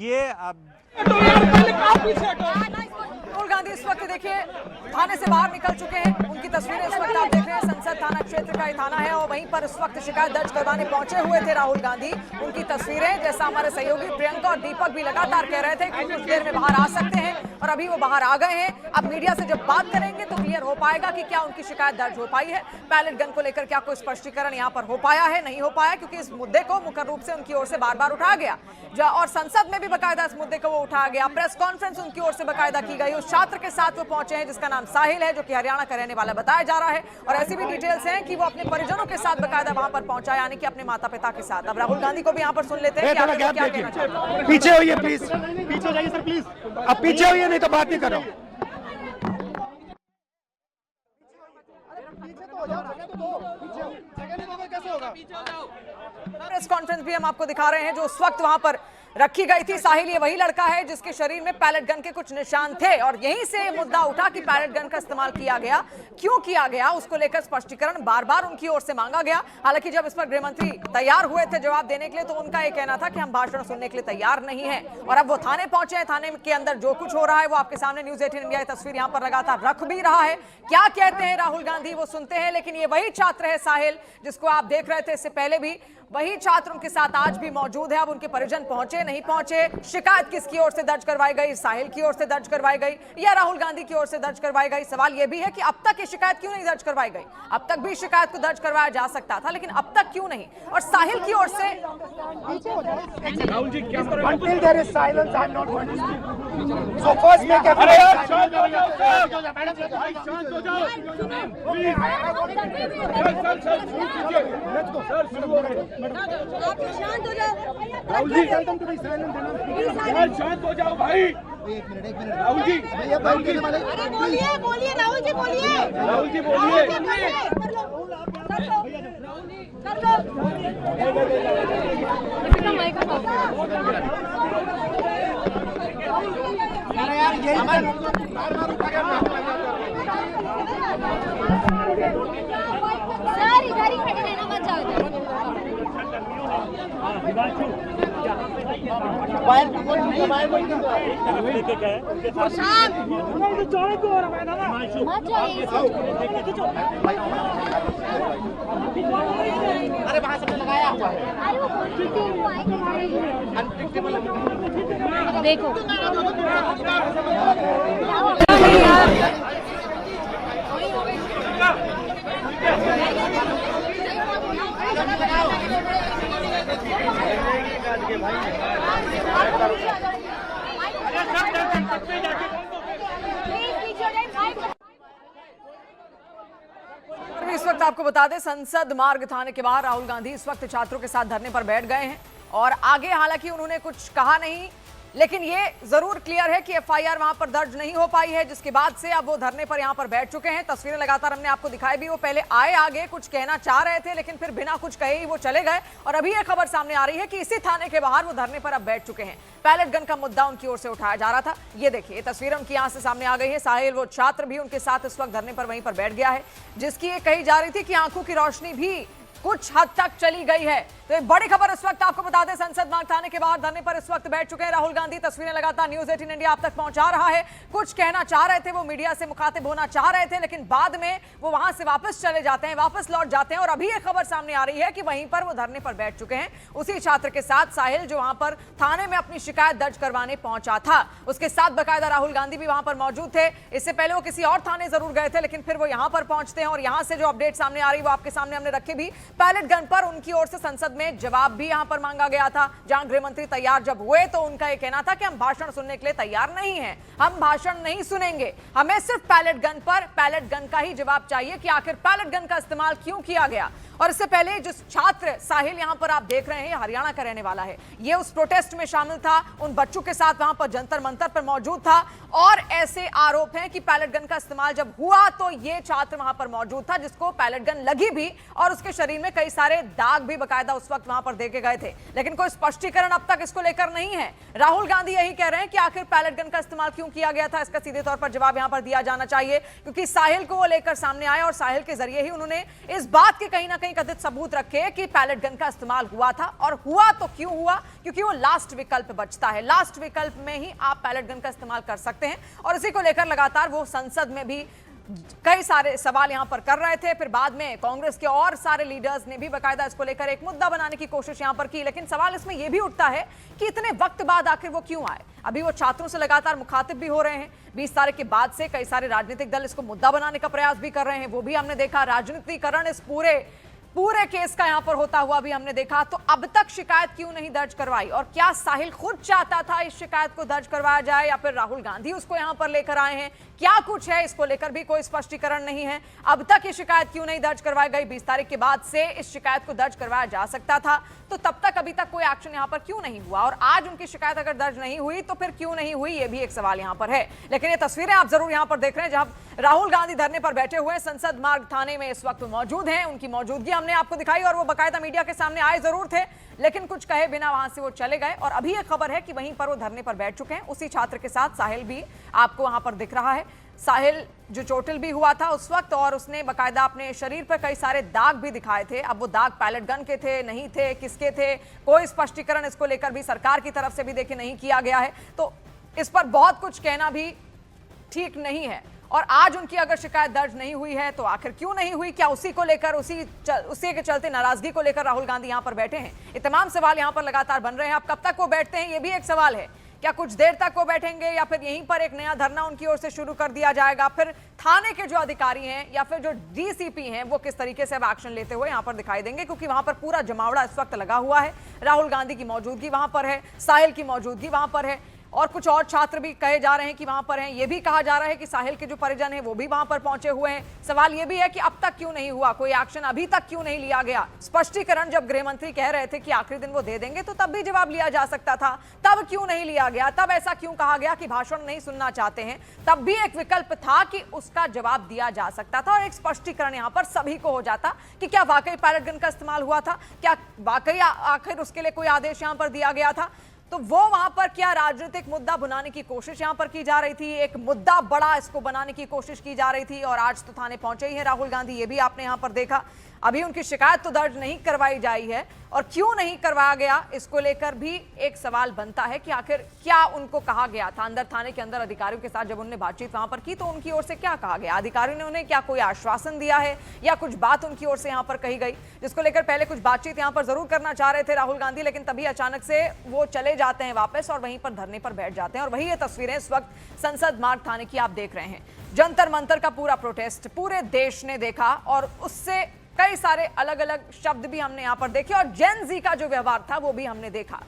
ये राहुल गांधी इस वक्त देखिए थाने से बाहर निकल चुके हैं। उनकी तस्वीरें इस वक्त आप देख रहे हैं। संसद थाना क्षेत्र का ये थाना है और वहीं पर इस वक्त शिकायत दर्ज करवाने पहुंचे हुए थे राहुल गांधी। उनकी तस्वीरें, जैसा हमारे सहयोगी प्रियंका और दीपक भी लगातार कह रहे थे कि कुछ देर में बाहर आ सकते हैं और अभी वो बाहर आ गए हैं। अब मीडिया से जब बात करेंगे तो क्लियर हो पाएगा कि क्या उनकी शिकायत दर्ज हो पाई है। बैलेट गन को लेकर क्या कोई स्पष्टीकरण यहाँ पर हो पाया है, नहीं हो पाया, क्योंकि इस मुद्दे को मुख्य रूप से उनकी ओर से बार बार उठाया गया और संसद में भी बाकायदा इस मुद्दे को वो उठाया गया। प्रेस कॉन्फ्रेंस उनकी ओर से बाकायदा की गई। उस छात्र के साथ वो पहुंचे हैं जिसका नाम साहिल है, जो कि हरियाणा का रहने वाला बताया जा रहा है और ऐसी भी डिटेल्स हैं कि वो अपने परिजनों के साथ बाकायदा वहां पर पहुंचा, यानी कि अपने माता पिता के साथ। अब राहुल गांधी को भी यहाँ पर सुन लेते हैं कि आगे क्या कहना चाहते हैं। पीछे होइए प्लीज, पीछे हो जाइए सर प्लीज। अब पीछे होइए, नहीं तो बात नहीं करो। प्रेस कॉन्फ्रेंस भी हम आपको दिखा रहे हैं जो उस वक्त वहां पर रखी गई थी। साहिल ये वही लड़का है जिसके शरीर में पैलेट गन के कुछ निशान थे और यहीं से मुद्दा उठा कि पैलेट गन का इस्तेमाल किया गया, क्यों किया गया, उसको लेकर स्पष्टीकरण बार बार उनकी ओर से मांगा गया। हालांकि जब इस पर गृह मंत्री तैयार हुए थे जवाब देने के लिए तो उनका ये कहना था कि हम भाषण सुनने के लिए तैयार नहीं है। और अब वो थाने पहुंचे हैं। थाने के अंदर जो कुछ हो रहा है वो आपके सामने न्यूज़ 18 इंडिया की तस्वीर यहाँ पर लगातार रख भी रहा है। क्या कहते हैं राहुल गांधी वो सुनते हैं। लेकिन ये वही छात्र है साहिल जिसको आप देख रहे थे इससे पहले भी, वही छात्र उनके साथ आज भी मौजूद है। अब उनके परिजन पहुंचे नहीं पहुंचे, शिकायत किसकी ओर से दर्ज करवाई गई, साहिल की ओर से दर्ज करवाई गई या राहुल गांधी की ओर से दर्ज करवाई गई। सवाल यह भी है कि अब तक ये शिकायत क्यों नहीं दर्ज करवाई गई। अब तक भी शिकायत को दर्ज करवाया जा सकता था लेकिन अब तक क्यों नहीं। और साहिल की ओर से राहुल जी क्या until there is silence I'm not going to speak. So first make everyone शांत हो जाओ। शांत हो जाओ। शांत हो जाओ। राहुल जी शांत हो जाओ भाई। एक मिनट राहुल जी भैया बोलिए बोलिए राहुल जी बोलिए। राहुल जी बोलिए। कर लो अरे यार यही बार उठा के सारी गाड़ी खड़ी रहना मत जाओ। अरे वहां सबने लगाया हुआ है। देखो इस वक्त आपको बता दें संसद मार्ग थाने के बाहर राहुल गांधी इस वक्त छात्रों के साथ धरने पर बैठ गए हैं और आगे हालांकि उन्होंने कुछ कहा नहीं, लेकिन ये जरूर क्लियर है कि एफआईआर वहां पर दर्ज नहीं हो पाई है, जिसके बाद से अब वो धरने पर यहां पर बैठ चुके हैं। तस्वीरें लगातार हमने आपको दिखाई भी। वो पहले आए आगे कुछ कहना चाह रहे थे लेकिन फिर बिना कुछ कहे ही वो चले गए और अभी ये खबर सामने आ रही है कि इसी थाने के बाहर वो धरने पर अब बैठ चुके हैं। पैलेट गन का मुद्दा उनकी ओर से उठाया जा रहा था। ये देखिए ये तस्वीरें उनकी यहां से सामने आ गई है। साहिल वो छात्र भी उनके साथ इस वक्त धरने पर वहीं पर बैठ गया है, जिसकी ये कही जा रही थी कि आंखों की रोशनी भी कुछ हद तक चली गई है। तो एक बड़ी खबर इस वक्त आपको बता दें संसद मार्ग थाने के बाहर धरने पर इस वक्त बैठ चुके हैं राहुल गांधी। तस्वीरें लगातार न्यूज़ 18 इंडिया आप तक पहुंचा रहा है। कुछ कहना चाह रहे थे, वो मीडिया से मुखातिब होना चाह रहे थे लेकिन बाद में वो वहां से वापस चले जाते हैं, वापस लौट जाते हैं और अभी एक खबर सामने आ रही है कि वहीं पर वो धरने पर बैठ चुके हैं उसी छात्र के साथ साहिल, जो वहां पर थाने में अपनी शिकायत दर्ज करवाने पहुंचा था। उसके साथ बाकायदा राहुल गांधी भी वहां पर मौजूद थे। इससे पहले वो किसी और थाने जरूर गए थे लेकिन फिर वो यहां पर पहुंचते हैं और यहां से जो अपडेट सामने आ रही है वो आपके सामने हमने रखे भी। पैलेट गन पर उनकी ओर से संसद में जवाब भी यहां पर मांगा गया था, जहां गृह मंत्री तैयार जब हुए तो उनका यह कहना था कि हम भाषण सुनने के लिए तैयार नहीं हैं, हम भाषण नहीं सुनेंगे, हमें सिर्फ पैलेट गन पर पैलेट गन का ही जवाब चाहिए कि आखिर पैलेट गन का इस्तेमाल क्यों किया गया। और इससे पहले जिस छात्र साहिल यहां पर आप देख रहे हैं हरियाणा का रहने वाला है, ये उस प्रोटेस्ट में शामिल था, उन बच्चों के साथ वहां पर जंतर मंतर पर मौजूद था और ऐसे आरोप हैं कि पैलेट गन का इस्तेमाल जब हुआ तो ये छात्र वहां पर मौजूद था जिसको पैलेट गन लगी भी और उसके शरीर में कई सारे दाग भी बकायदा उस वक्त वहां पर देखे गए थे, लेकिन कोई स्पष्टीकरण अब तक इसको लेकर नहीं है। राहुल गांधी यही कह रहे हैं कि आखिर पैलेट गन का इस्तेमाल क्यों किया गया था, इसका सीधे तौर पर जवाब यहां पर दिया जाना चाहिए, क्योंकि साहिल को वो लेकर सामने आए और साहिल के जरिए ही उन्होंने इस बात के कहीं ना कहीं कथित सबूत रखे कि पैलेट गन का इस्तेमाल हुआ था। और हुआ तो क्यों हुआ, क्योंकि वो लास्ट विकल्प बचता है, लास्ट विकल्प में ही आप पैलेट गन का इस्तेमाल कर सकते हैं। और इसी को लेकर लगातार वो संसद में भी कई सारे सवाल यहां पर कर रहे थे। फिर बाद में कांग्रेस के और सारे लीडर्स ने भी बकायदा इसको लेकर एक मुद्दा बनाने की कोशिश यहां पर की, लेकिन सवाल इसमें यह भी उठता है कि इतने वक्त बाद आखिर वो क्यों आए। अभी वो छात्रों से लगातार मुखातिब भी हो रहे हैं, 20 तारीख के बाद से कई सारे राजनीतिक दल इसको मुद्दा बनाने का प्रयास भी कर रहे हैं, वो भी हमने देखा। राजनीतिकरण इस पूरे केस का यहां पर होता हुआ भी हमने देखा। तो अब तक शिकायत क्यों नहीं दर्ज करवाई, और क्या साहिल खुद चाहता था इस शिकायत को दर्ज करवाया जाए या फिर राहुल गांधी उसको यहां पर लेकर आए हैं, क्या कुछ है, इसको लेकर भी कोई स्पष्टीकरण नहीं है। अब तक ये शिकायत क्यों नहीं दर्ज करवाई गई, 20 तारीख के बाद से इस शिकायत को दर्ज करवाया जा सकता था, तो तब तक अभी तक कोई एक्शन यहां पर क्यों नहीं हुआ, और आज उनकी शिकायत अगर दर्ज नहीं हुई तो फिर क्यों नहीं हुई, ये भी एक सवाल यहां पर है। लेकिन ये तस्वीरें आप जरूर यहां पर देख रहे हैं जहां राहुल गांधी धरने पर बैठे हुए संसद मार्ग थाने में इस वक्त मौजूद हैं, उनकी मौजूदगी हमने आपको दिखाई और वो बकायदा मीडिया के सामने आए जरूर थे, लेकिन कुछ कहे बिना वहां से वो चले गए। और अभी एक खबर है कि वहीं पर वो धरने पर बैठ चुके हैं, उसी छात्र के साथ साहिल भी आपको वहां पर दिख रहा है। साहिल जो चोटिल भी हुआ था उस वक्त, और उसने बकायदा अपने शरीर पर कई सारे दाग भी दिखाए थे। अब वो दाग पैलेट गन के थे, नहीं थे, किसके थे, कोई स्पष्टीकरण इसको लेकर भी सरकार की तरफ से भी देखिए नहीं किया गया है। तो इस पर बहुत कुछ कहना भी ठीक नहीं है। और आज उनकी अगर शिकायत दर्ज नहीं हुई है तो आखिर क्यों नहीं हुई, क्या उसी को लेकर उसी के चलते नाराजगी को लेकर राहुल गांधी यहां पर बैठे हैं, ये तमाम सवाल यहां पर लगातार बन रहे हैं। अब कब तक वो बैठते हैं ये भी एक सवाल है, क्या कुछ देर तक वो बैठेंगे या फिर यहीं पर एक नया धरना उनकी ओर से शुरू कर दिया जाएगा, फिर थाने के जो अधिकारी हैं या फिर जो डीसीपी हैं वो किस तरीके से अब एक्शन लेते हुए यहां पर दिखाई देंगे, क्योंकि वहां पर पूरा जमावड़ा इस वक्त लगा हुआ है। राहुल गांधी की मौजूदगी वहां पर है, साहिल की मौजूदगी वहां पर है, और कुछ और छात्र भी कहे जा रहे हैं कि वहां पर हैं। यह भी कहा जा रहा है कि साहिल के जो परिजन हैं वो भी वहां पर पहुंचे हुए हैं। सवाल यह भी है कि अब तक क्यों नहीं हुआ, कोई एक्शन अभी तक क्यों नहीं लिया गया। स्पष्टीकरण जब गृह मंत्री कह रहे थे कि आखिरी दिन वो दे देंगे तो तब भी जवाब लिया जा सकता था, तब क्यों नहीं लिया गया, तब ऐसा क्यों कहा गया कि भाषण नहीं सुनना चाहते हैं, तब भी एक विकल्प था कि उसका जवाब दिया जा सकता था और एक स्पष्टीकरण यहां पर सभी को हो जाता कि क्या वाकई पैलेट गन का इस्तेमाल हुआ था, क्या वाकई आखिर उसके लिए कोई आदेश यहां पर दिया गया था। तो वो वहां पर क्या राजनीतिक मुद्दा बनाने की कोशिश यहां पर की जा रही थी, एक मुद्दा बड़ा इसको बनाने की कोशिश की जा रही थी। और आज तो थाने पहुंचे ही हैं राहुल गांधी, ये भी आपने यहां पर देखा। अभी उनकी शिकायत तो दर्ज नहीं करवाई जाई है, और क्यों नहीं करवाया गया इसको लेकर भी एक सवाल बनता है कि आखिर क्या उनको कहा गया था अंदर थाने के अंदर अधिकारियों के साथ जब उन्होंने बातचीत वहां पर की तो उनकी ओर से क्या कहा गया, अधिकारियों ने उन्हें क्या कोई आश्वासन दिया है या कुछ बात उनकी ओर से यहां पर कही गई, जिसको लेकर पहले कुछ बातचीत यहां पर जरूर करना चाह रहे थे राहुल गांधी, लेकिन तभी अचानक से वो चले जाते हैं वापस और वहीं पर धरने पर बैठ जाते हैं। और वही ये तस्वीरें इस वक्त संसद मार्ग थाने की आप देख रहे हैं। जंतर मंतर का पूरा प्रोटेस्ट पूरे देश ने देखा और उससे कई सारे अलग अलग शब्द भी हमने यहां पर देखे और जेन जी का जो व्यवहार था वो भी हमने देखा।